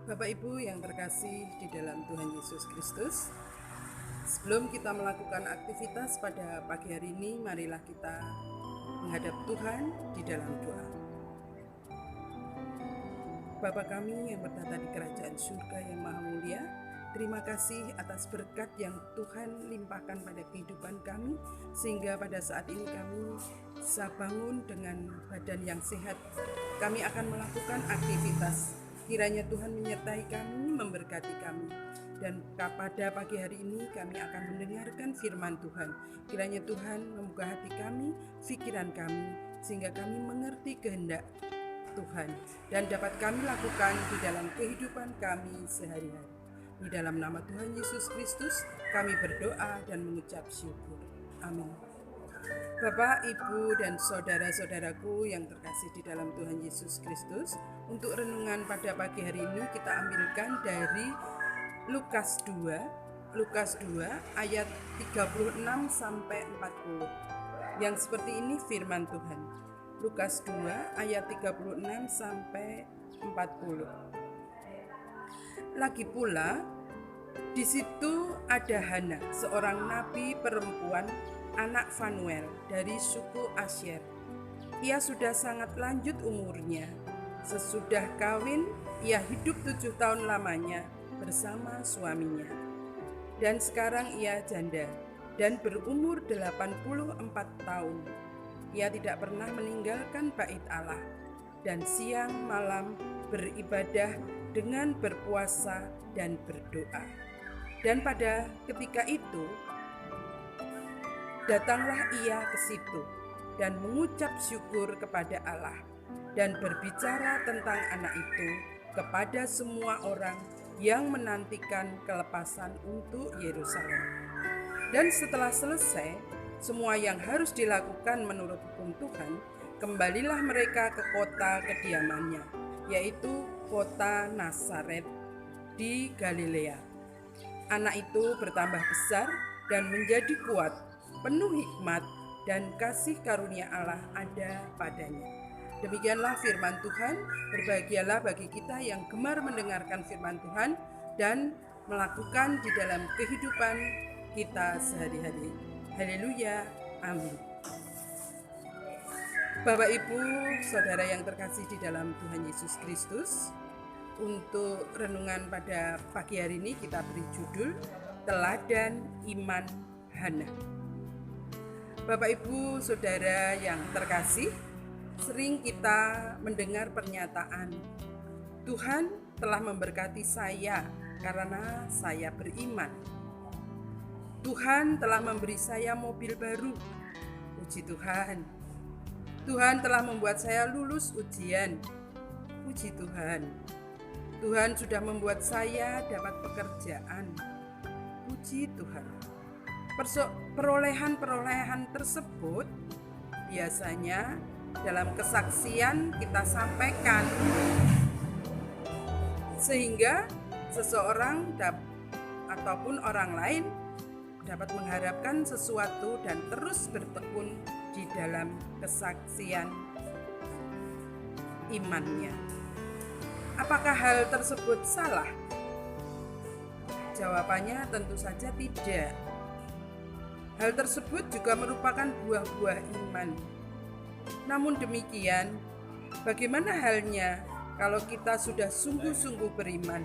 Bapak Ibu yang terkasih di dalam Tuhan Yesus Kristus, sebelum kita melakukan aktivitas pada pagi hari ini, marilah kita menghadap Tuhan di dalam doa. Bapa kami yang bertata di kerajaan surga yang maha mulia, terima kasih atas berkat yang Tuhan limpahkan pada kehidupan kami, sehingga pada saat ini kami bisa bangun dengan badan yang sehat. Kami akan melakukan aktivitas. Kiranya Tuhan menyertai kami, memberkati kami. Dan pada pagi hari ini kami akan mendengarkan firman Tuhan. Kiranya Tuhan membuka hati kami, pikiran kami, sehingga kami mengerti kehendak Tuhan dan dapat kami lakukan di dalam kehidupan kami sehari-hari. Di dalam nama Tuhan Yesus Kristus kami berdoa dan mengucap syukur. Amin. Bapak, Ibu, dan saudara-saudaraku yang terkasih di dalam Tuhan Yesus Kristus, untuk renungan pada pagi hari ini kita ambilkan dari Lukas 2 ayat 36 sampai 40. Yang seperti ini firman Tuhan. Lukas 2 ayat 36 sampai 40. Lagi pula di situ ada Hana, seorang nabi perempuan, anak Fanuel dari suku Asyer. Ia sudah sangat lanjut umurnya. Sesudah kawin, ia hidup 7 tahun lamanya bersama suaminya. Dan sekarang ia janda dan berumur 84 tahun. Ia tidak pernah meninggalkan bait Allah dan siang malam beribadah dengan berpuasa dan berdoa. Dan pada ketika itu datanglah ia ke situ dan mengucap syukur kepada Allah dan berbicara tentang anak itu kepada semua orang yang menantikan kelepasan untuk Yerusalem. Dan setelah selesai semua yang harus dilakukan menurut hukum Tuhan, kembalilah mereka ke kota kediamannya, yaitu kota Nazaret di Galilea. Anak itu bertambah besar dan menjadi kuat, penuh hikmat dan kasih karunia Allah ada padanya. Demikianlah firman Tuhan. Berbahagialah bagi kita yang gemar mendengarkan firman Tuhan dan melakukan di dalam kehidupan kita sehari-hari. Haleluya, amin. Bapak, Ibu, saudara yang terkasih di dalam Tuhan Yesus Kristus, untuk renungan pada pagi hari ini kita beri judul Teladan Iman Hana. Bapak, Ibu, saudara yang terkasih, sering kita mendengar pernyataan, Tuhan telah memberkati saya karena saya beriman. Tuhan telah memberi saya mobil baru. Puji Tuhan. Tuhan telah membuat saya lulus ujian. Puji Tuhan. Tuhan sudah membuat saya dapat pekerjaan. Puji Tuhan. Perolehan-perolehan tersebut biasanya dalam kesaksian kita sampaikan, sehingga seseorang ataupun orang lain dapat mengharapkan sesuatu dan terus bertekun di dalam kesaksian imannya. Apakah hal tersebut salah? Jawabannya tentu saja tidak. Hal tersebut juga merupakan buah-buah iman. Namun demikian, bagaimana halnya kalau kita sudah sungguh-sungguh beriman,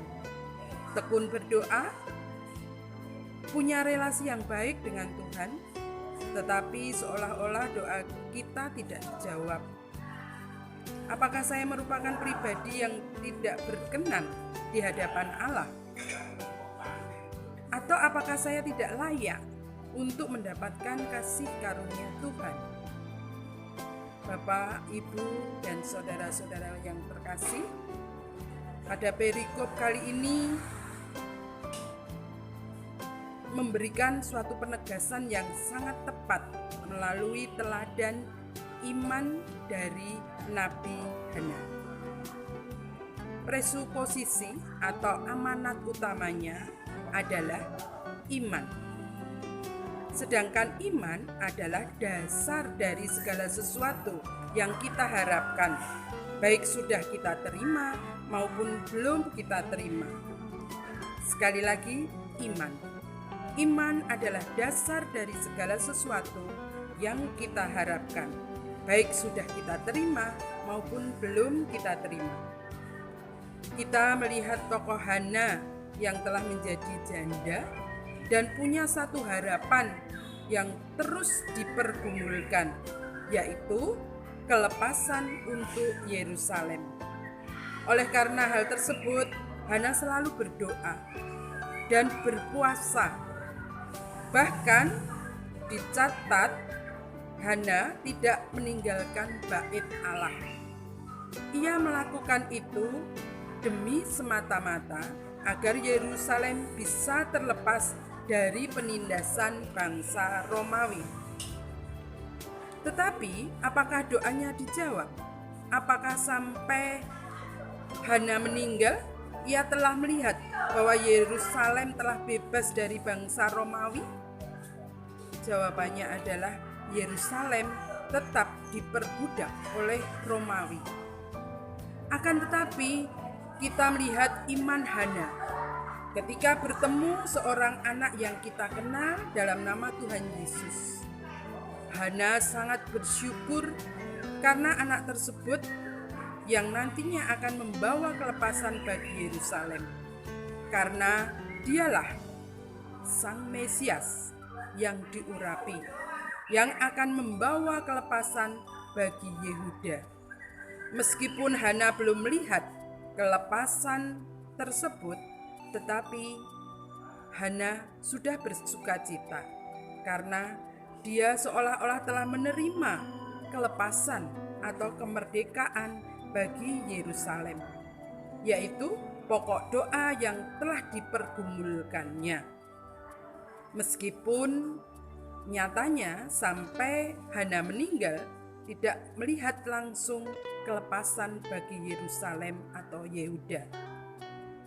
tekun berdoa, punya relasi yang baik dengan Tuhan, tetapi seolah-olah doa kita tidak dijawab? Apakah saya merupakan pribadi yang tidak berkenan di hadapan Allah? Atau apakah saya tidak layak untuk mendapatkan kasih karunia Tuhan? Bapak, Ibu, dan saudara-saudara yang terkasih, pada perikop kali ini memberikan suatu penegasan yang sangat tepat melalui teladan iman dari Nabi Hana. Presuposisi atau amanat utamanya adalah iman. Sedangkan iman adalah dasar dari segala sesuatu yang kita harapkan, baik sudah kita terima maupun belum kita terima. Sekali lagi, iman. Iman adalah dasar dari segala sesuatu yang kita harapkan, baik sudah kita terima maupun belum kita terima. Kita melihat tokoh Hana yang telah menjadi janda dan punya satu harapan yang terus dipergumulkan, yaitu kelepasan untuk Yerusalem. Oleh karena hal tersebut, Hana selalu berdoa dan berpuasa. Bahkan dicatat Hana tidak meninggalkan bait Allah. Ia melakukan itu demi semata-mata agar Yerusalem bisa terlepas dari penindasan bangsa Romawi. Tetapi apakah doanya dijawab? Apakah sampai Hana meninggal, ia telah melihat bahwa Yerusalem telah bebas dari bangsa Romawi? Jawabannya adalah Yerusalem tetap diperbudak oleh Romawi. Akan tetapi kita melihat iman Hana ketika bertemu seorang anak yang kita kenal dalam nama Tuhan Yesus. Hana sangat bersyukur karena anak tersebut yang nantinya akan membawa kelepasan bagi Yerusalem, karena dialah Sang Mesias yang diurapi, yang akan membawa kelepasan bagi Yehuda. Meskipun Hana belum melihat kelepasan tersebut, tetapi Hana sudah bersukacita karena dia seolah-olah telah menerima kelepasan atau kemerdekaan bagi Yerusalem, yaitu pokok doa yang telah dipergumulkannya. Meskipun nyatanya sampai Hana meninggal tidak melihat langsung kelepasan bagi Yerusalem atau Yehuda,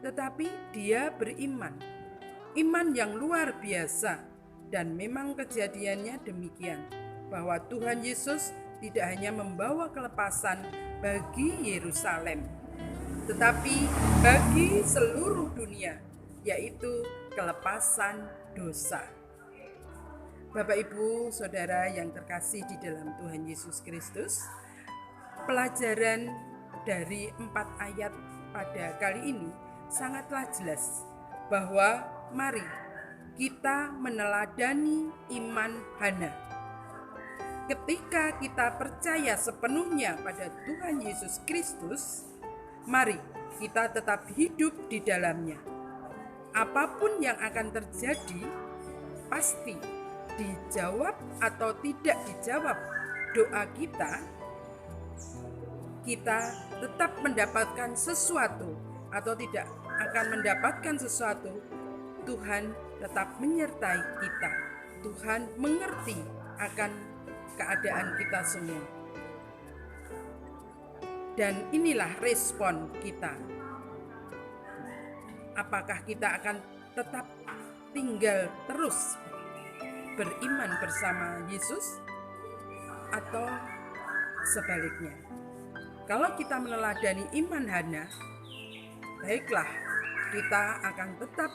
tetapi dia beriman, iman yang luar biasa, dan memang kejadiannya demikian, bahwa Tuhan Yesus tidak hanya membawa kelepasan bagi Yerusalem, tetapi bagi seluruh dunia, yaitu kelepasan dosa. Bapak, Ibu, Saudara yang terkasih di dalam Tuhan Yesus Kristus, pelajaran dari 4 ayat pada kali ini sangatlah jelas bahwa mari kita meneladani iman Hana. Ketika kita percaya sepenuhnya pada Tuhan Yesus Kristus, mari kita tetap hidup di dalamnya. Apapun yang akan terjadi, pasti dijawab atau tidak dijawab doa kita tetap mendapatkan sesuatu atau tidak akan mendapatkan sesuatu, Tuhan tetap menyertai kita. Tuhan mengerti akan keadaan kita semua. Dan inilah respon kita. Apakah kita akan tetap tinggal terus beriman bersama Yesus atau sebaliknya? Kalau kita meneladani iman Hana, baiklah, kita akan tetap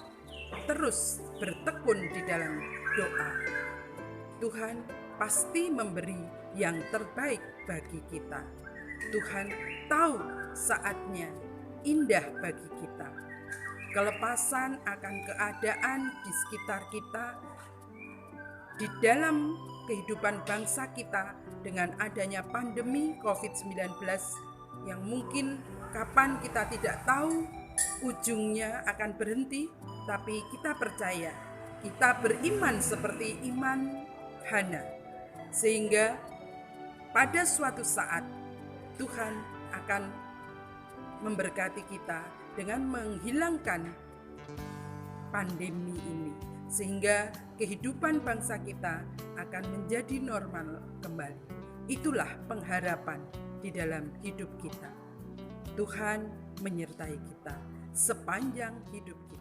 terus bertekun di dalam doa. Tuhan pasti memberi yang terbaik bagi kita. Tuhan tahu saatnya indah bagi kita. Kelepasan akan keadaan di sekitar kita, di dalam kehidupan bangsa kita dengan adanya pandemi COVID-19 yang mungkin kapan kita tidak tahu ujungnya akan berhenti, tapi kita percaya, kita beriman seperti iman Hana, sehingga pada suatu saat Tuhan akan memberkati kita dengan menghilangkan pandemi ini, sehingga kehidupan bangsa kita akan menjadi normal kembali. Itulah pengharapan di dalam hidup kita. Tuhan menyertai kita sepanjang hidup kita.